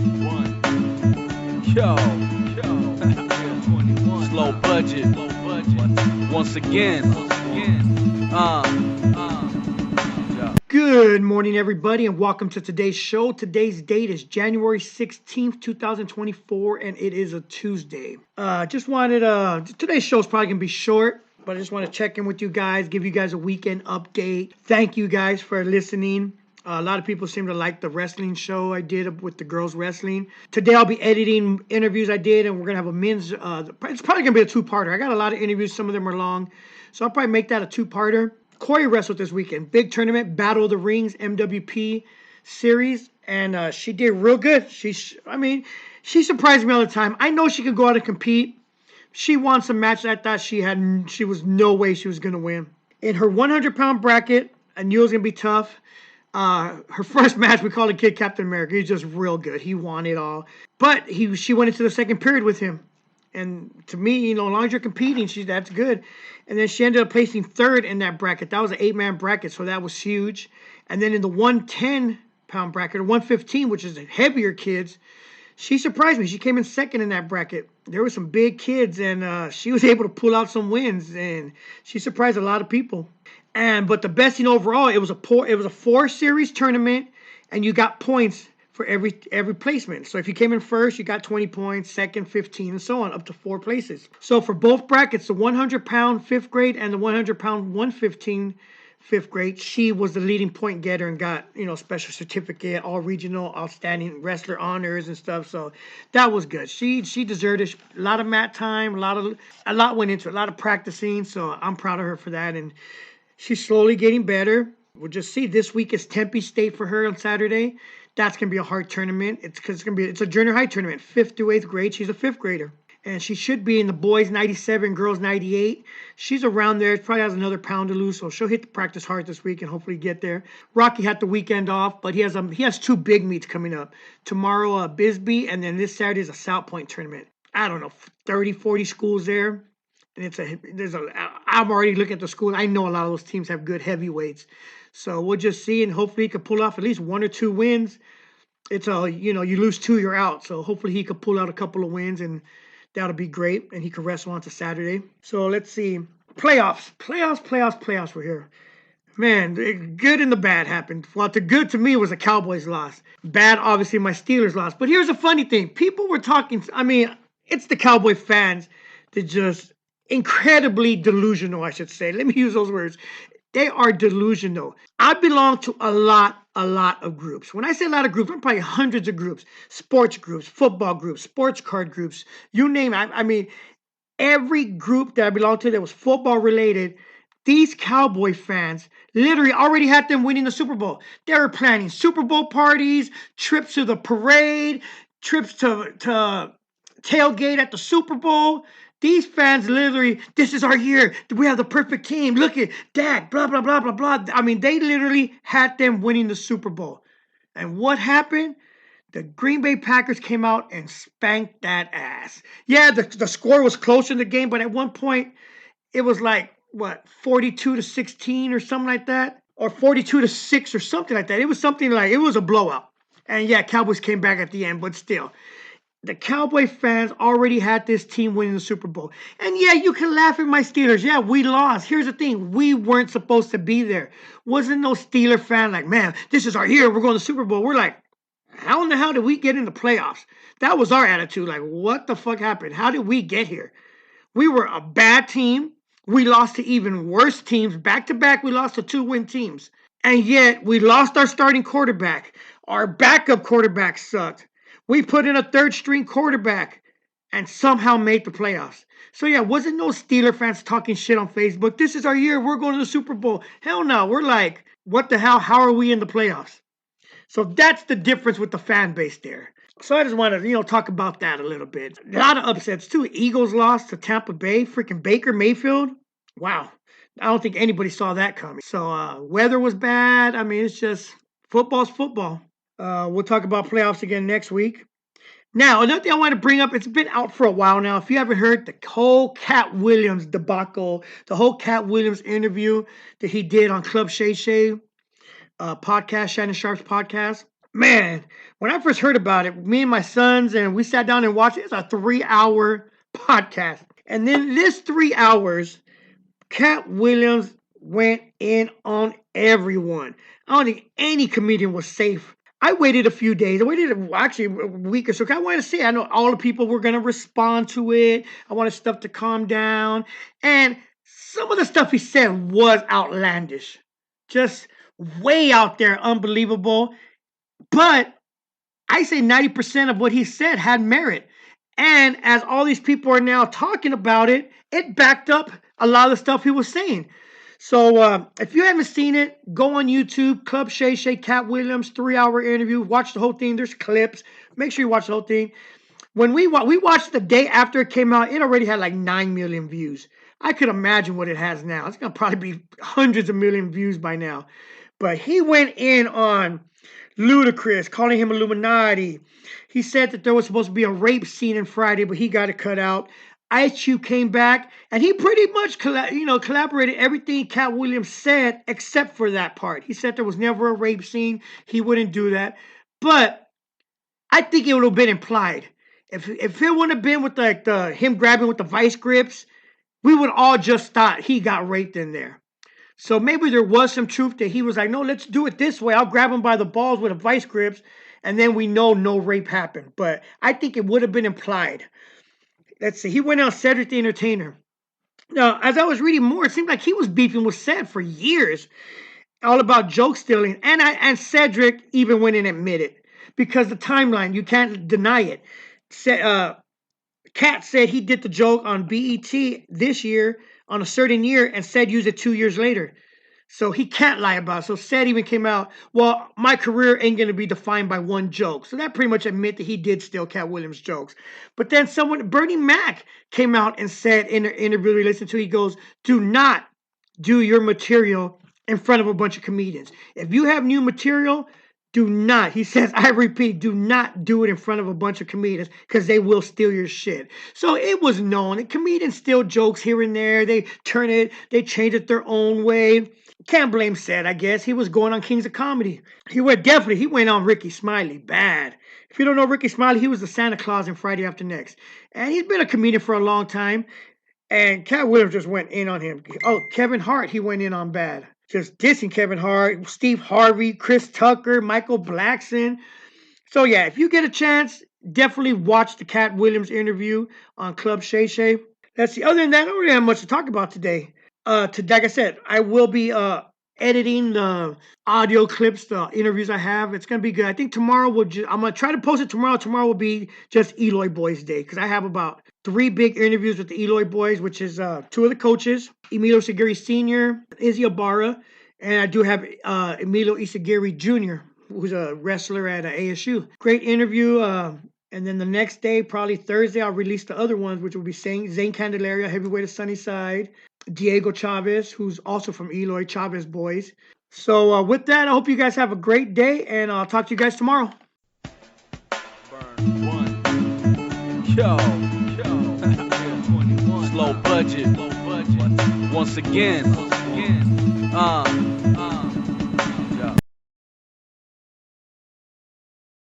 One. Yo. Slow budget. Once again. Good morning, everybody, and welcome to today's show. Today's date is January 16th, 2024, and it is a Tuesday. Today's show is probably going to be short, but I just want to check in with you guys, give you guys a weekend update. Thank you guys for listening. A lot of people seem to like the wrestling show I did with the girls wrestling. Today I'll be editing interviews I did, and we're going to have a men's, it's probably going to be a two-parter. I got a lot of interviews. Some of them are long, so I'll probably make that a two-parter. Corey wrestled this weekend. Big tournament, Battle of the Rings, MWP series, and she did real good. She surprised me all the time. I know she could go out and compete. She won some matches I thought she was no way she was going to win. In her 100-pound bracket, I knew it was going to be tough. Her first match, we called the kid Captain America. He's just real good. He won it all. But she went into the second period with him. And to me, as long as you're competing, that's good. And then she ended up placing third in that bracket. That was an 8-man bracket, so that was huge. And then in the 110-pound bracket, or 115, which is the heavier kids, she surprised me. She came in second in that bracket. There were some big kids, and she was able to pull out some wins, and she surprised a lot of people. But the best thing overall, it was a 4-series tournament, and you got points for every placement. So if you came in first, you got 20 points, second, 15, and so on, up to 4 places. So for both brackets, the 100-pound 5th grade and the 100-pound 115 5th grade, she was the leading point getter and got, special certificate, all regional, outstanding wrestler honors and stuff. So that was good. She deserved it. A lot of mat time, a lot went into it, a lot of practicing. So I'm proud of her for that. And she's slowly getting better. We'll just see. This week is Tempe State for her on Saturday. That's going to be a hard tournament. It's a junior high tournament, 5th through 8th grade. She's a 5th grader. And she should be in the boys 97, girls 98. She's around there. Probably has another pound to lose, so she'll hit the practice hard this week and hopefully get there. Rocky had the weekend off, but he has 2 big meets coming up. Tomorrow, Bisbee, and then this Saturday is a South Point tournament. I don't know, 30, 40 schools there. And I'm already looking at the school. I know a lot of those teams have good heavyweights. So we'll just see, and hopefully he could pull off at least 1 or 2 wins. It's you lose 2, you're out. So hopefully he could pull out a couple of wins, and that'll be great. And he could wrestle on to Saturday. So let's see. Playoffs were here. Man, the good and the bad happened. Well, the good to me was the Cowboys loss. Bad, obviously, my Steelers lost. But here's a funny thing. People were talking, it's the Cowboy fans that just incredibly delusional, I should say. Let me use those words. They are delusional. I belong to a lot of groups. When I say a lot of groups, I'm probably hundreds of groups. Sports groups, football groups, sports card groups, you name it. Every group that I belong to that was football related, these Cowboy fans literally already had them winning the Super Bowl. They were planning Super Bowl parties, trips to the parade, trips to tailgate at the Super Bowl. These fans literally, this is our year. We have the perfect team. Look at Dak, blah, blah, blah, blah, blah. They literally had them winning the Super Bowl. And what happened? The Green Bay Packers came out and spanked that ass. Yeah, the score was close in the game, but at one point, it was like, 42-16 or something like that? Or 42-6 or something like that. It was something like, it was a blowout. And yeah, Cowboys came back at the end, but still. The Cowboy fans already had this team winning the Super Bowl. And yeah, you can laugh at my Steelers. Yeah, we lost. Here's the thing. We weren't supposed to be there. Wasn't no Steeler fan like, man, this is our year. We're going to the Super Bowl. We're like, how in the hell did we get in the playoffs? That was our attitude. Like, what the fuck happened? How did we get here? We were a bad team. We lost to even worse teams. Back to back, we lost to 2-win teams. And yet, we lost our starting quarterback. Our backup quarterback sucked. We put in a 3rd-string quarterback and somehow made the playoffs. So yeah, wasn't no Steeler fans talking shit on Facebook. This is our year. We're going to the Super Bowl. Hell no. We're like, what the hell? How are we in the playoffs? So that's the difference with the fan base there. So I just want to, talk about that a little bit. A lot of upsets too. Eagles lost to Tampa Bay. Freaking Baker Mayfield. Wow. I don't think anybody saw that coming. So weather was bad. It's just football's football. We'll talk about playoffs again next week. Now, another thing I want to bring up, it's been out for a while now. If you haven't heard the whole Katt Williams debacle, the whole Katt Williams interview that he did on Club Shay Shay podcast, Shannon Sharp's podcast. Man, when I first heard about it, me and my sons and we sat down and watched it. It's a 3 hour podcast. And then this 3 hours, Katt Williams went in on everyone. I don't think any comedian was safe. I waited a few days. I waited actually a week or so. I wanted to see. I know all the people were going to respond to it. I wanted stuff to calm down. And some of the stuff he said was outlandish. Just way out there, unbelievable. But I say 90% of what he said had merit. And as all these people are now talking about it, it backed up a lot of the stuff he was saying. So if you haven't seen it, go on YouTube, Club Shay Shay, Katt Williams, 3 hour interview. Watch the whole thing. There's clips. Make sure you watch the whole thing. When we watched the day after it came out, it already had like 9 million views. I could imagine what it has now. It's going to probably be hundreds of million views by now. But he went in on Ludacris, calling him Illuminati. He said that there was supposed to be a rape scene in Friday, but he got it cut out. Ice Cube came back, and he pretty much collaborated everything Katt Williams said except for that part. He said there was never a rape scene. He wouldn't do that. But I think it would have been implied. If it wouldn't have been with like him grabbing with the vice grips, we would all just thought he got raped in there. So maybe there was some truth that he was like, no, let's do it this way. I'll grab him by the balls with a vice grips, and then we know no rape happened. But I think it would have been implied. Let's see. He went on Cedric the Entertainer. Now, as I was reading more, it seemed like he was beefing with Ced for years, all about joke stealing. And Cedric even went and admitted, because the timeline, you can't deny it. Katt said he did the joke on BET this year on a certain year and said use it 2 years later. So he can't lie about it. So Ced even came out, well, my career ain't going to be defined by one joke. So that pretty much admit that he did steal Katt Williams' jokes. But then Bernie Mac came out and said in an interview we listened to, he goes, do not do your material in front of a bunch of comedians. If you have new material, do not, he says, I repeat, do not do it in front of a bunch of comedians because they will steal your shit. So it was known that comedians steal jokes here and there. They turn it, they change it their own way. Can't blame Ced, I guess. He was going on Kings of Comedy. He went on Ricky Smiley, bad. If you don't know Ricky Smiley, he was the Santa Claus in Friday After Next. And he's been a comedian for a long time. And Katt Williams just went in on him. Oh, Kevin Hart, he went in on bad. Just dissing Kevin Hart, Steve Harvey, Chris Tucker, Michael Blackson. So yeah, if you get a chance, definitely watch the Katt Williams interview on Club Shay Shay. Let's see. Other than that, I don't really have much to talk about today. Like I said, I will be editing the audio clips, the interviews I have. It's gonna be good. I think tomorrow I'm gonna try to post it tomorrow. Tomorrow will be just Eloy Boys Day because I have about 3 big interviews with the Eloy Boys, which is 2 of the coaches, Emilio Isagiri Sr., Izzy Ibarra, and I do have Emilio Isagiri Jr., who's a wrestler at ASU. Great interview. And then the next day, probably Thursday, I'll release the other ones, which will be Zane Candelaria, heavyweight of Sunnyside, Diego Chavez, who's also from Eloy, Chavez Boys. So with that, I hope you guys have a great day, and I'll talk to you guys tomorrow. Burn one. Yo. Slow budget. Once again.